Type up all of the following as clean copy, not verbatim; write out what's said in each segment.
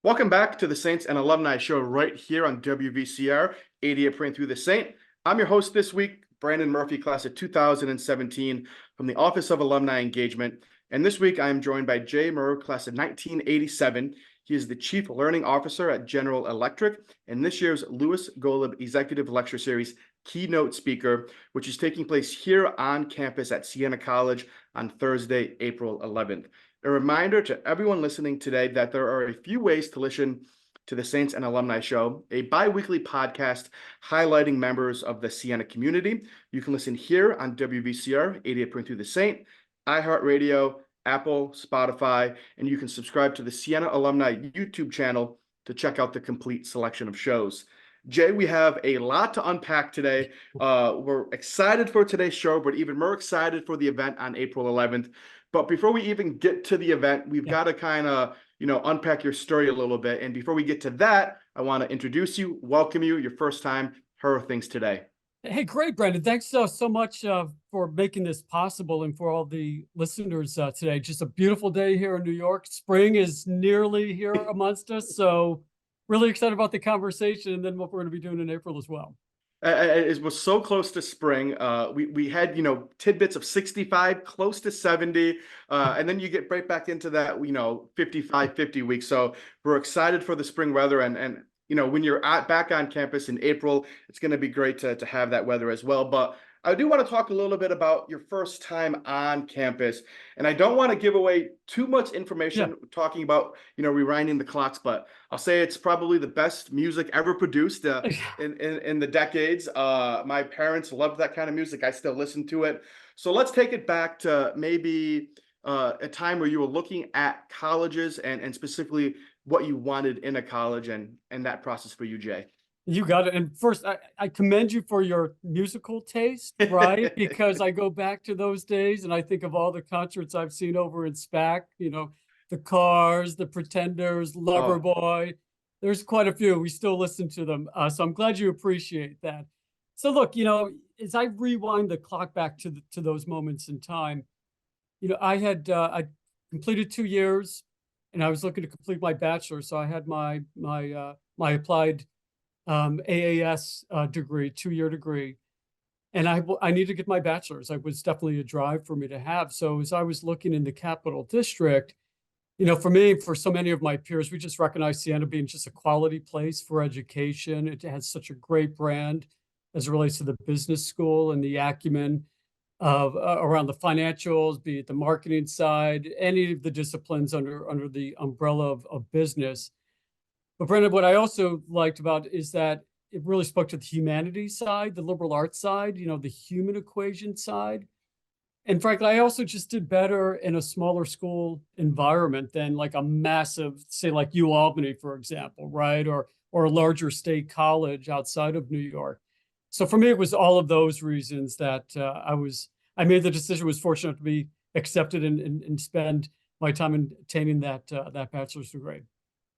Welcome back to the Saints and Alumni Show right here on WVCR 88.3 Through the Saint. I'm your host this week, Brandon Murphy, class of 2017 from the Office of Alumni Engagement. And this week I am joined by Jay Murr, class of 1987. He is the Chief Learning Officer at General Electric and this year's Louis Golub Executive Lecture Series keynote speaker, which is taking place here on campus at Siena College on Thursday, April 11th. A reminder to everyone listening today that there are a few ways to listen to the Saints and Alumni Show, a bi-weekly podcast highlighting members of the Siena community. You can listen here on WVCR 88.3 The Saint, iHeartRadio, Apple, Spotify, and you can subscribe to the Siena Alumni YouTube channel to check out the complete selection of shows. Jay, we have a lot to unpack today. We're excited for today's show, but even more excited for the event on April 11th. But before we even get to the event, we've got to kind of, unpack your story a little bit. And before we get to that, I want to introduce you, welcome you, your first time. How are things today? Hey, great, Brandon. Thanks so much for making this possible and for all the listeners today. Just a beautiful day here in New York. Spring is nearly here amongst us. So really excited about the conversation and then what we're going to be doing in April as well. It was so close to spring. We had, tidbits of 65, close to 70, and then you get right back into that, 55, 50 weeks. So we're excited for the spring weather. And when you're back on campus in April, it's going to be great to have that weather as well. But I do want to talk a little bit about your first time on campus. And I don't want to give away too much information talking about, rewinding the clocks, but I'll say it's probably the best music ever produced in the decades. My parents loved that kind of music. I still listen to it. So let's take it back to maybe a time where you were looking at colleges and specifically what you wanted in a college and that process for you, Jay. You got it. And first, I commend you for your musical taste, right? Because I go back to those days and I think of all the concerts I've seen over in SPAC, the Cars, the Pretenders, Loverboy. There's quite a few. We still listen to them. So I'm glad you appreciate that. So look, as I rewind the clock back to those moments in time, I completed 2 years and I was looking to complete my bachelor's. So I had my applied AAS degree, 2-year degree. And I need to get my bachelor's. It was definitely a drive for me to have. So as I was looking in the Capital District, for me, for so many of my peers, we just recognize Siena being just a quality place for education. It has such a great brand as it relates to the business school and the acumen of around the financials, be it the marketing side, any of the disciplines under the umbrella of business. But Brendan, what I also liked about is that it really spoke to the humanities side, the liberal arts side, the human equation side. And frankly, I also just did better in a smaller school environment than like a massive, say like UAlbany, for example, right? Or a larger state college outside of New York. So for me, it was all of those reasons that I made the decision, was fortunate to be accepted and spend my time in attaining that bachelor's degree.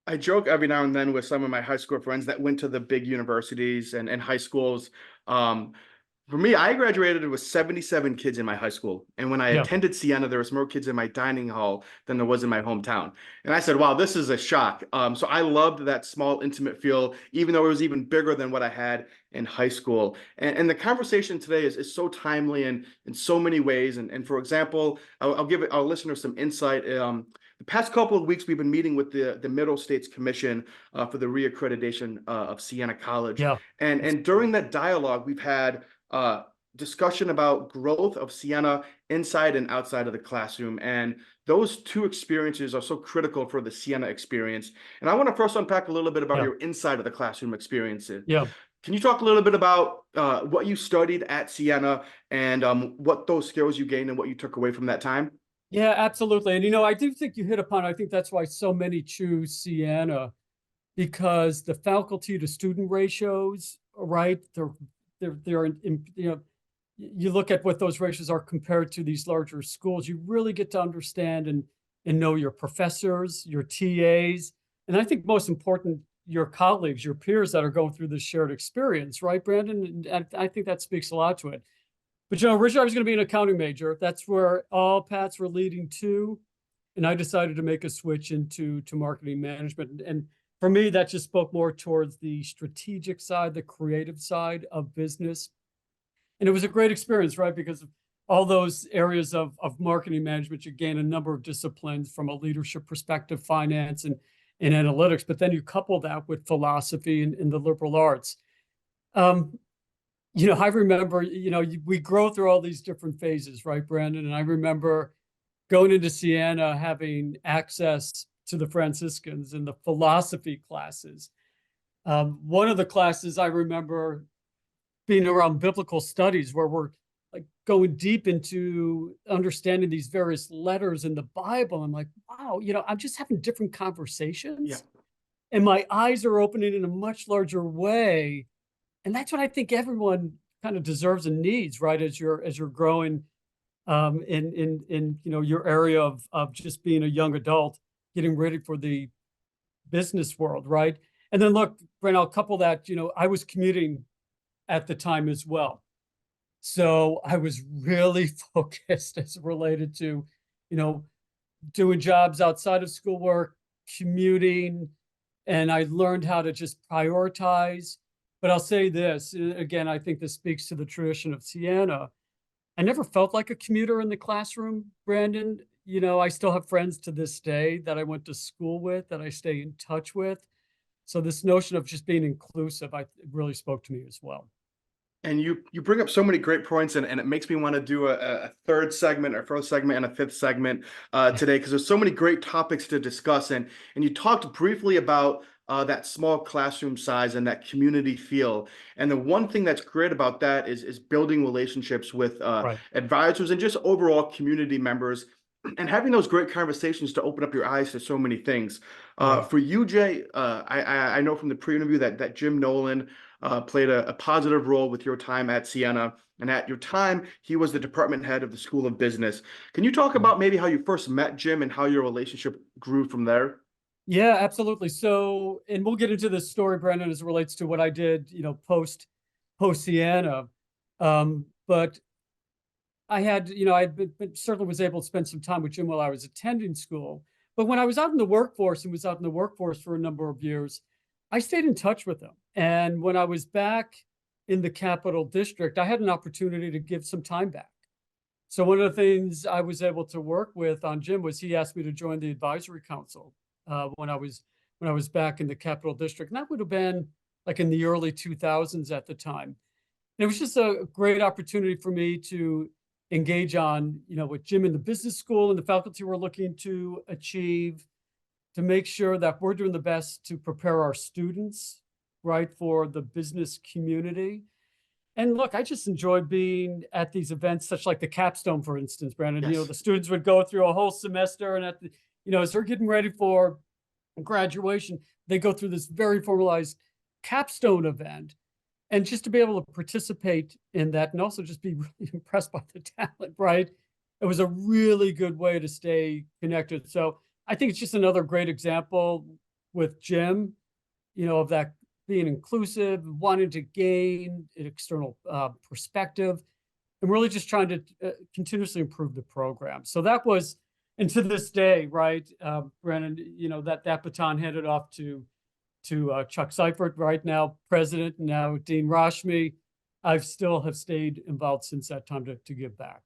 I joke every now and then with some of my high school friends that went to the big universities and high schools. For me, I graduated with 77 kids in my high school. And when I attended Siena, there was more kids in my dining hall than there was in my hometown. And I said, wow, this is a shock. So I loved that small, intimate feel, even though it was even bigger than what I had in high school. And the conversation today is so timely and in so many ways. And for example, I'll give our listeners some insight. The past couple of weeks, we've been meeting with the Middle States Commission for the reaccreditation of Siena College. And during that dialogue, we've had discussion about growth of Siena inside and outside of the classroom. And those two experiences are so critical for the Siena experience. And I want to first unpack a little bit about your inside of the classroom experiences. Can you talk a little bit about what you studied at Siena and what those skills you gained and what you took away from that time? Yeah, absolutely. And, I do think you hit upon, I think that's why so many choose Siena, because the faculty to student ratios, right? They're you look at what those ratios are compared to these larger schools, you really get to understand and know your professors, your TAs, and I think most important, your colleagues, your peers that are going through this shared experience, right, Brandon? And I think that speaks a lot to it. But, originally I was going to be an accounting major. That's where all paths were leading to. and I decided to make a switch to marketing management. And for me, that just spoke more towards the strategic side, the creative side of business. And it was a great experience, right? Because of all those areas of marketing management, you gain a number of disciplines from a leadership perspective, finance and analytics, but then you couple that with philosophy and the liberal arts. Um, I remember, we grow through all these different phases, right, Brandon? And I remember going into Siena, having access to the Franciscans and the philosophy classes. One of the classes I remember being around biblical studies where we're like going deep into understanding these various letters in the Bible. I'm like, wow, I'm just having different Yeah. conversations and my eyes are opening in a much larger way. And that's what I think everyone kind of deserves and needs, right? As you're growing in your area of just being a young adult, getting ready for the business world, right? And then look, Brent, I'll couple that, I was commuting at the time as well. So I was really focused as related to, doing jobs outside of schoolwork, commuting, and I learned how to just prioritize. But I'll say this, again, I think this speaks to the tradition of Siena. I never felt like a commuter in the classroom, Brandon. I still have friends to this day that I went to school with, that I stay in touch with. So this notion of just being inclusive, it really spoke to me as well. And you bring up so many great points, and it makes me want to do a third segment, or fourth segment, and a fifth segment today, because there's so many great topics to discuss. And you talked briefly about that small classroom size and that community feel. And the one thing that's great about that is building relationships with Right. advisors and just overall community members, and having those great conversations to open up your eyes to so many things. Right. For you, Jay, I know from the pre-interview that Jim Nolan played a positive role with your time at Siena. And at your time, he was the department head of the School of Business. Can you talk about maybe how you first met Jim and how your relationship grew from there? Yeah, absolutely. So, and we'll get into this story, Brendan, as it relates to what I did, post Siena. But I had, certainly was able to spend some time with Jim while I was attending school. But when I was out in the workforce and was out in the workforce for a number of years, I stayed in touch with him. And when I was back in the Capital District, I had an opportunity to give some time back. So one of the things I was able to work with on Jim was he asked me to join the advisory council when I was back in the Capital District. And that would have been like in the early 2000s at the time. And it was just a great opportunity for me to engage on, what Jim in the business school and the faculty were looking to achieve, to make sure that we're doing the best to prepare our students, right, for the business community. And look, I just enjoyed being at these events, such like the capstone, for instance, Brandon. Yes. The students would go through a whole semester, and at the, as they're getting ready for graduation, they go through this very formalized capstone event. And just to be able to participate in that and also just be really impressed by the talent, right? It was a really good way to stay connected. So I think it's just another great example with Jim, of that being inclusive, wanting to gain an external perspective, and really just trying to continuously improve the program. So that was, and to this day, right, Brennan, that baton handed off to Chuck Seifert, right now president, and now Dean Rashmi. I still have stayed involved since that time to give back.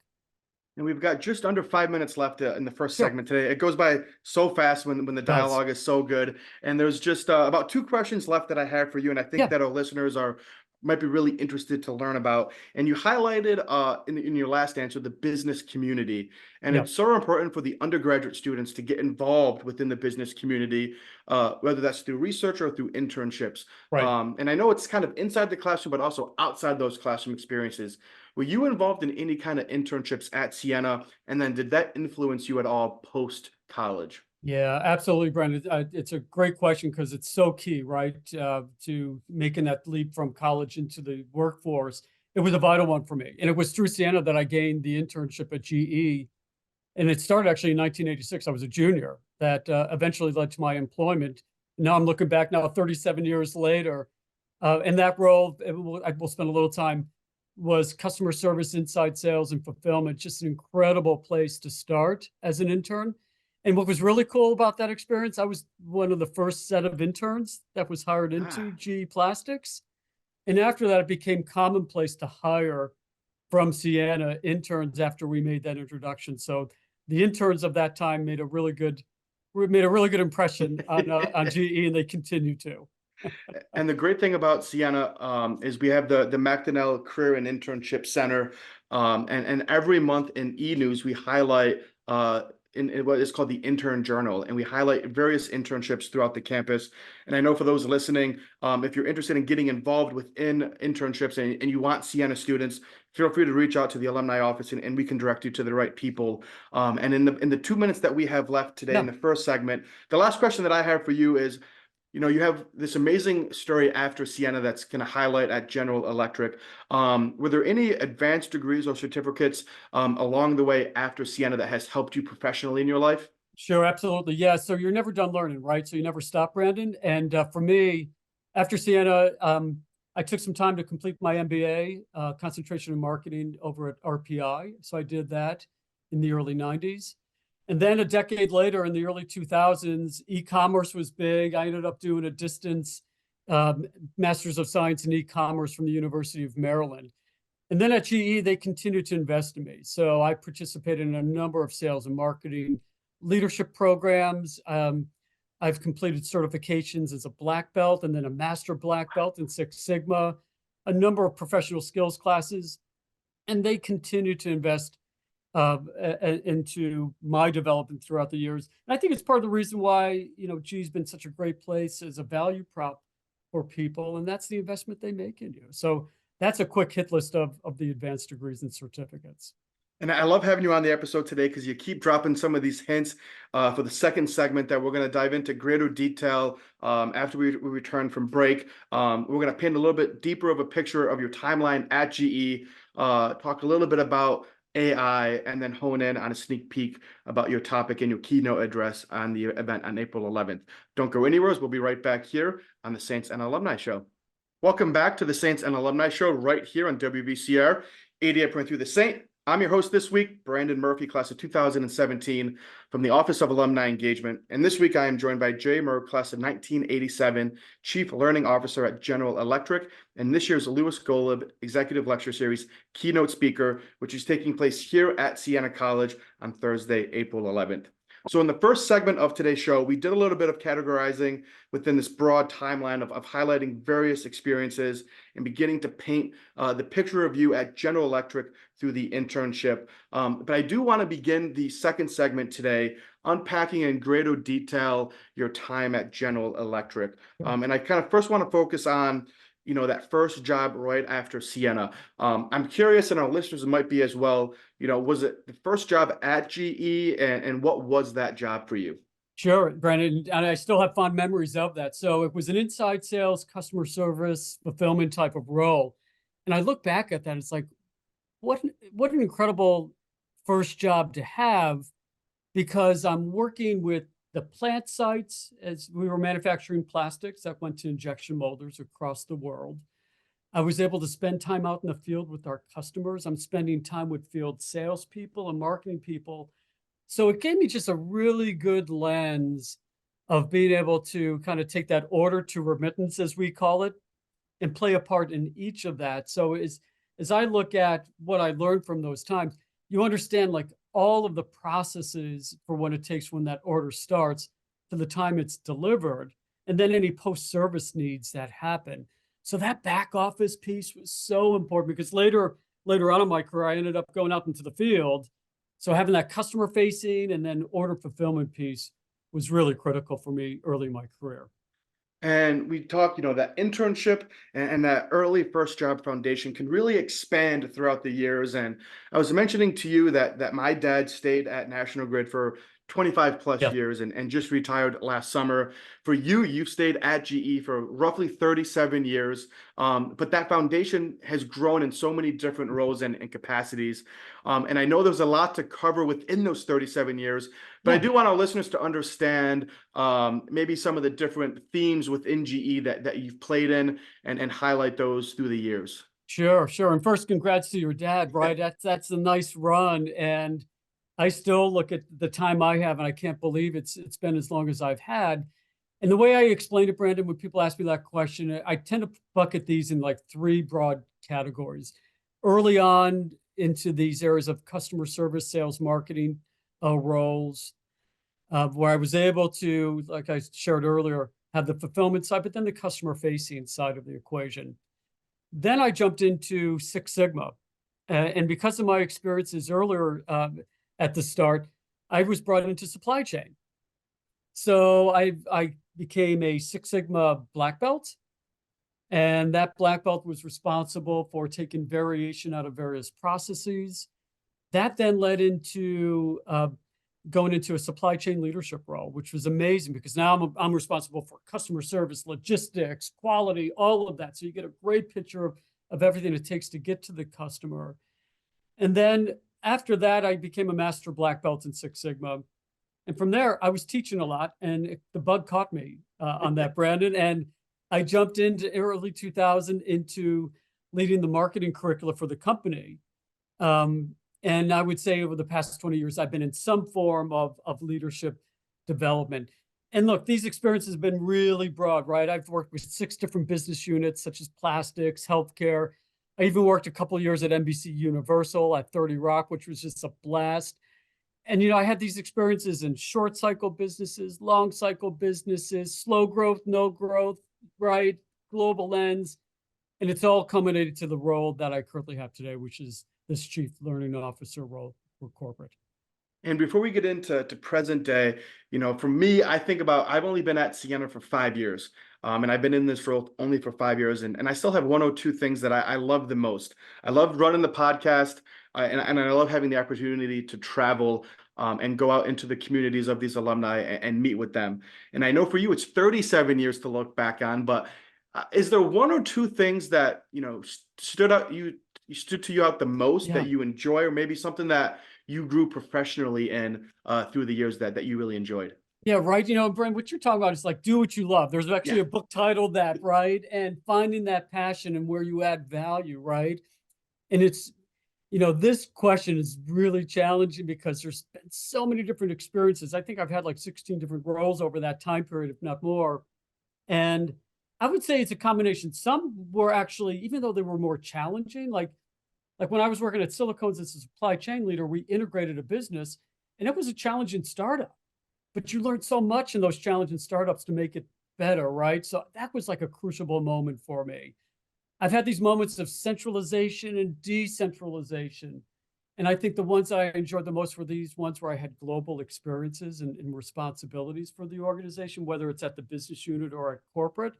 And we've got just under 5 minutes left in the first Sure. segment today. It goes by so fast when the dialogue is so good. And there's just about two questions left that I have for you, and I think that our listeners might be really interested to learn about. And you highlighted in your last answer the business community, and it's so important for the undergraduate students to get involved within the business community, whether that's through research or through internships. Right. And I know it's kind of inside the classroom, but also outside those classroom experiences. Were you involved in any kind of internships at Siena? And then did that influence you at all post college? Yeah, absolutely, Brendan. It's a great question because it's so key, right, to making that leap from college into the workforce. It was a vital one for me. And it was through Siena that I gained the internship at GE. And it started actually in 1986. I was a junior that eventually led to my employment. Now I'm looking back now 37 years later. In that role, I will spend a little time, was customer service, inside sales, and fulfillment. Just an incredible place to start as an intern. And what was really cool about that experience, I was one of the first set of interns that was hired into Ah, GE Plastics. And after that, it became commonplace to hire from Sienna interns after we made that introduction. So the interns of that time made a really good impression on GE, and they continue to. and the great thing about Sienna is we have the McDonnell Career and Internship Center, and every month in e-news we highlight in what is called the Intern Journal, and we highlight various internships throughout the campus. And I know for those listening, if you're interested in getting involved within internships and you want Sienna students, feel free to reach out to the alumni office and we can direct you to the right people. And in the 2 minutes that we have left today in Yeah. the first segment, the last question that I have for you is, you have this amazing story after Sienna that's going to highlight at General Electric. Were there any advanced degrees or certificates along the way after Sienna that has helped you professionally in your life? Sure, absolutely. Yeah. So you're never done learning, right? So you never stop, Brandon. And for me, after Sienna, I took some time to complete my MBA, concentration in marketing over at RPI. So I did that in the early 90s. And then a decade later, in the early 2000s, e-commerce was big. I ended up doing a distance Master's of Science in E-commerce from the University of Maryland. And then at GE, they continued to invest in me. So I participated in a number of sales and marketing leadership programs. I've completed certifications as a black belt and then a master black belt in Six Sigma, a number of professional skills classes, and they continue to invest into my development throughout the years. And I think it's part of the reason why, GE's been such a great place as a value prop for people, and that's the investment they make in you. So that's a quick hit list of the advanced degrees and certificates. And I love having you on the episode today because you keep dropping some of these hints for the second segment that we're going to dive into greater detail after we return from break. We're going to paint a little bit deeper of a picture of your timeline at GE, talk a little bit about AI, and then hone in on a sneak peek about your topic and your keynote address on the event on April 11th. Don't go anywhere. We'll be right back here on the Saints and Alumni Show. Welcome back to the Saints and Alumni Show right here on WVCR 88.3 The Saint. I'm your host this week, Brandon Murphy, class of 2017 from the Office of Alumni Engagement. And this week I am joined by Jay Murr, class of 1987, Chief Learning Officer at General Electric, and this year's Lewis Golub Executive Lecture Series keynote speaker, which is taking place here at Sienna College on Thursday, April 11th. So in the first segment of today's show, we did a little bit of categorizing within this broad timeline of highlighting various experiences and beginning to paint the picture of you at General Electric through the internship. But I do want to begin the second segment today unpacking in greater detail your time at General Electric. And I kind of first want to focus on that first job right after Sienna. I'm curious, and our listeners might be as well, was it the first job at GE, and what was that job for you? Sure, Brandon, and I still have fond memories of that. So it was an inside sales, customer service, fulfillment type of role. And I look back at that, it's like, what an incredible first job to have, because I'm working with the plant sites as we were manufacturing plastics that went to injection molders across the world. I was able to spend time out in the field with our customers. I'm spending time with field salespeople and marketing people. So it gave me just a really good lens of being able to kind of take that order to remittance, as we call it, and play a part in each of that. So as I look at what I learned from those times, you understand like all of the processes for what it takes when that order starts to the time it's delivered, and then any post-service needs that happen. So that back office piece was so important, because later on in my career, I ended up going out into the field. So having that customer facing and then order fulfillment piece was really critical for me early in my career. And we talked, that internship and that early first job foundation can really expand throughout the years. And I was mentioning to you that my dad stayed at National Grid for 25 plus Yeah. years and just retired last summer. For you, you've stayed at GE for roughly 37 years. But that foundation has grown in so many different roles and capacities. And I know there's a lot to cover within those 37 years, but I do want our listeners to understand maybe some of the different themes within GE that you've played in and highlight those through the years. Sure. And first, congrats to your dad, right? That's a nice run. And I still look at the time I have, and I can't believe it's been as long as I've had. And the way I explain it, Brandon, when people ask me that question, I tend to bucket these in like three broad categories. Early on into these areas of customer service, sales, marketing roles, where I was able to, like I shared earlier, have the fulfillment side, but then the customer facing side of the equation. Then I jumped into Six Sigma. And because of my experiences earlier at the start, I was brought into supply chain. So I became a Six Sigma black belt. And that black belt was responsible for taking variation out of various processes. That then led into going into a supply chain leadership role, which was amazing because now I'm responsible for customer service, logistics, quality, all of that. So you get a great picture of everything it takes to get to the customer. And then after that, I became a master black belt in Six Sigma. And from there, I was teaching a lot, and the bug caught me on that, Brandon. And I jumped into early 2000 into leading the marketing curricula for the company. And I would say over the past 20 years, I've been in some form of leadership development. And look, these experiences have been really broad, right? I've worked with 6 different business units, such as plastics, healthcare. I even worked a couple of years at NBC Universal at 30 Rock, which was just a blast. And, I had these experiences in short cycle businesses, long cycle businesses, slow growth, no growth, right? Global lens. And it's all culminated to the role that I currently have today, which is this chief learning officer role for corporate. And before we get into present day, for me, I think about I've only been at Sienna for 5 years. And I've been in this role only for 5 years. And I still have one or two things that I love the most. I love running the podcast, and I love having the opportunity to travel and go out into the communities of these alumni and meet with them. And I know for you, it's 37 years to look back on, but is there one or two things that, stood to you out the most that you enjoy, or maybe something that you grew professionally in through the years that you really enjoyed? Yeah, right. Brent, what you're talking about is like do what you love. There's actually a book titled that, right? And finding that passion and where you add value, right? And it's, this question is really challenging because there's been so many different experiences. I think I've had like 16 different roles over that time period, if not more. And I would say it's a combination. Some were actually, even though they were more challenging, like when I was working at Silicones as a supply chain leader, we integrated a business and it was a challenging startup. But you learned so much in those challenging startups to make it better, right? So that was like a crucible moment for me. I've had these moments of centralization and decentralization. And I think the ones I enjoyed the most were these ones where I had global experiences and responsibilities for the organization, whether it's at the business unit or at corporate.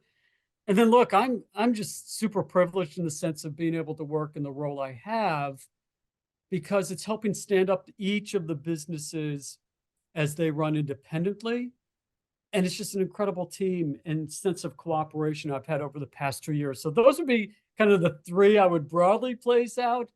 And then look, I'm just super privileged in the sense of being able to work in the role I have because it's helping stand up each of the businesses as they run independently. And it's just an incredible team and sense of cooperation I've had over the past 2 years. So those would be kind of the three I would broadly place out,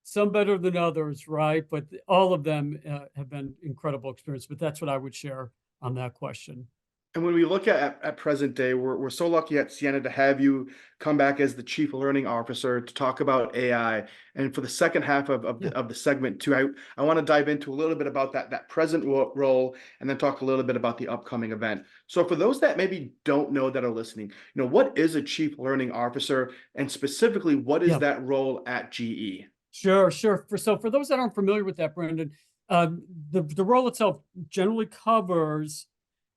some better than others, right? But all of them have been incredible experience. But that's what I would share on that question. And when we look at present day, we're so lucky at Sienna to have you come back as the Chief Learning Officer to talk about AI. And for the second half of the segment too, I want to dive into a little bit about that present role and then talk a little bit about the upcoming event. So for those that maybe don't know that are listening, what is a Chief Learning Officer, and specifically what is that role at GE? Sure. So for those that aren't familiar with that, Brandon, the role itself generally covers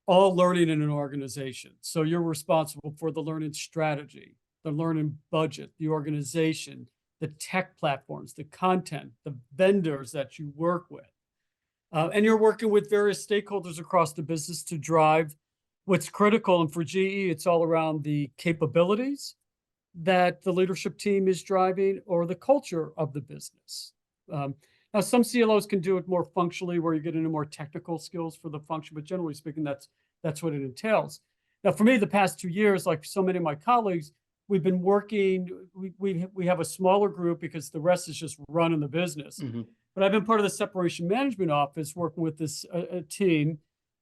all learning in an organization. So you're responsible for the learning strategy, the learning budget, the organization, the tech platforms, the content, the vendors that you work with. And you're working with various stakeholders across the business to drive what's critical. And for GE, it's all around the capabilities that the leadership team is driving or the culture of the business. Now, some CLOs can do it more functionally, where you get into more technical skills for the function, but generally speaking, that's what it entails. Now, for me, the past 2 years, like so many of my colleagues, we've been working. We have a smaller group because the rest is just running the business. Mm-hmm. But I've been part of the separation management office, working with this team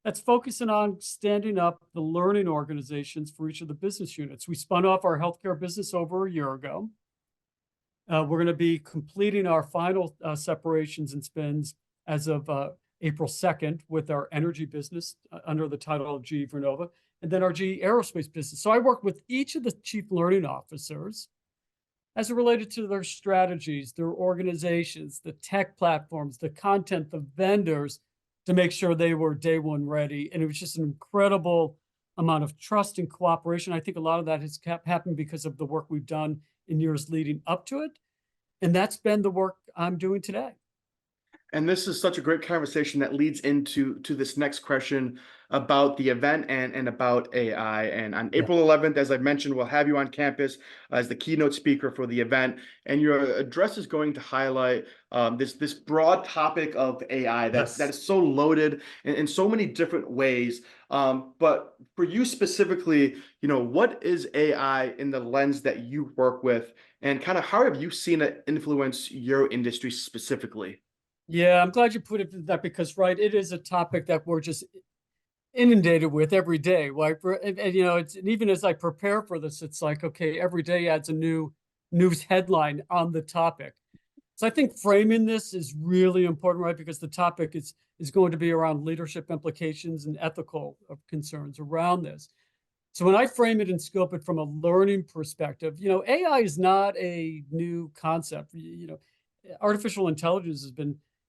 that's focusing on standing up the learning organizations for each of the business units. We spun off our healthcare business over a year ago. We're going to be completing our final separations and spins as of April 2nd with our energy business under the title of GE Vernova, and then our GE Aerospace business. So I work with each of the chief learning officers as it related to their strategies, their organizations, the tech platforms, the content, the vendors, to make sure they were day one ready. And it was just an incredible amount of trust and cooperation. I think a lot of that has happened because of the work we've done in years leading up to it. And that's been the work I'm doing today. And this is such a great conversation that leads into this next question about the event and about AI. And on April 11th, as I mentioned, we'll have you on campus as the keynote speaker for the event. And your address is going to highlight this broad topic of AI that is so loaded in so many different ways. But for you specifically, what is AI in the lens that you work with, and kind of how have you seen it influence your industry specifically? Yeah, I'm glad you put it that, because it is a topic that we're just inundated with every day. Like, and it's, and even as I prepare for this, it's like, okay, every day adds a new news headline on the topic. So I think framing this is really important, right? Because the topic is going to be around leadership implications and ethical concerns around this. So when I frame it and scope it from a learning perspective, AI is not a new concept. Artificial intelligence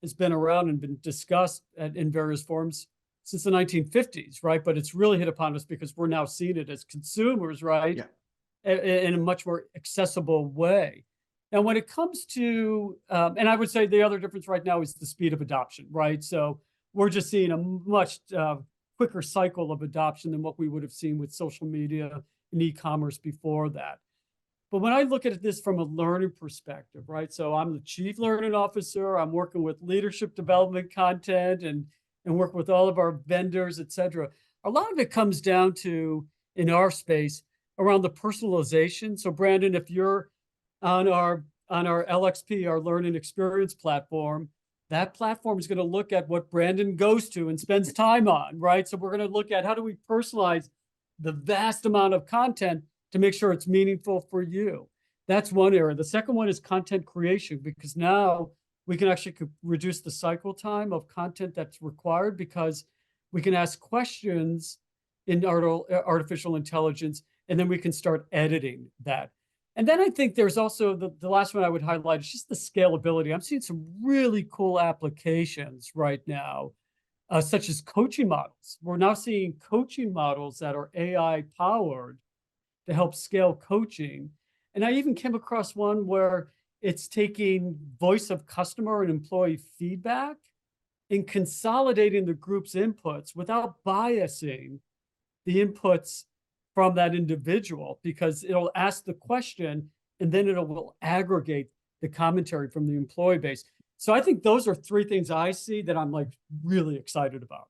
has been around and been discussed in various forms since the 1950s, right? But it's really hit upon us because we're now seeing it as consumers, right? Yeah. In a much more accessible way. Now, when it comes to, and I would say the other difference right now is the speed of adoption, right? So we're just seeing a much quicker cycle of adoption than what we would have seen with social media and e-commerce before that. But when I look at this from a learning perspective, right? So I'm the chief learning officer. I'm working with leadership development content and work with all of our vendors, et cetera. A lot of it comes down to, in our space, around the personalization. So Brandon, if you're on our LXP, our learning experience platform, that platform is going to look at what Brandon goes to and spends time on, right? So we're going to look at how do we personalize the vast amount of content to make sure it's meaningful for you. That's one area. The second one is content creation, because now we can actually reduce the cycle time of content that's required, because we can ask questions in artificial intelligence, and then we can start editing that. And then I think there's also the last one I would highlight is just the scalability. I'm seeing some really cool applications right now, such as coaching models. We're now seeing coaching models that are AI powered to help scale coaching. And I even came across one where it's taking voice of customer and employee feedback and consolidating the group's inputs without biasing the inputs from that individual, because it'll ask the question and then it will aggregate the commentary from the employee base. So I think those are three things I see that I'm like really excited about.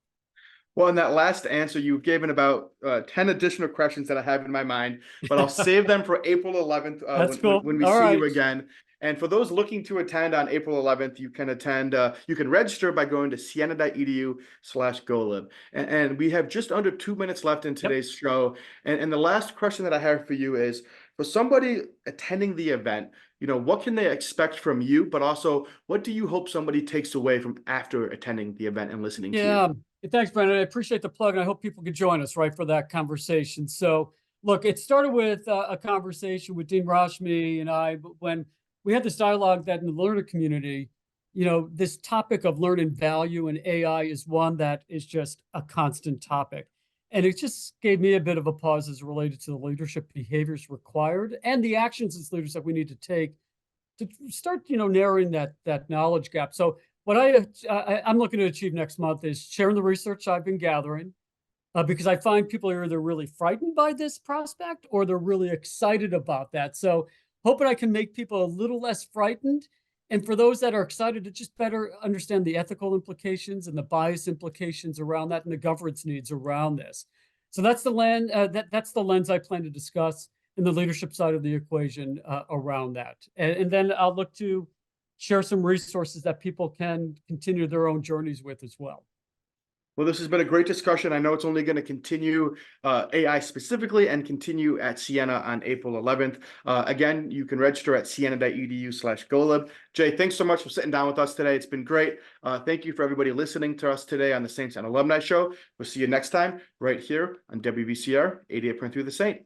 Well, in that last answer, you've given about 10 additional questions that I have in my mind, but I'll save them for April 11th That's cool. when we All see right. you again. And for those looking to attend on April 11th, you can attend. You can register by going to siena.edu/golib. And we have just under 2 minutes left in today's show. And the last question that I have for you is, for somebody attending the event, what can they expect from you? But also, what do you hope somebody takes away from after attending the event and listening to you? Thanks, Brandon. I appreciate the plug, and I hope people can join us, right, for that conversation. So, look, it started with a conversation with Dean Rashmi and I, when we had this dialogue that in the learner community, this topic of learning value and AI is one that is just a constant topic. And it just gave me a bit of a pause as related to the leadership behaviors required and the actions as leaders that we need to take to start, narrowing that knowledge gap. So what I'm looking to achieve next month is sharing the research I've been gathering, because I find people are either really frightened by this prospect or they're really excited about that. So hoping I can make people a little less frightened. And for those that are excited, to just better understand the ethical implications and the bias implications around that and the governance needs around this. So that's the that's the lens I plan to discuss in the leadership side of the equation around that. And then I'll look to share some resources that people can continue their own journeys with as well. Well, this has been a great discussion. I know it's only going to continue AI specifically and continue at Siena on April 11th. Again, you can register at siena.edu/golub. Jay, thanks so much for sitting down with us today. It's been great. Thank you for everybody listening to us today on the Saints and Alumni Show. We'll see you next time right here on WVCR 88.3 The Saint.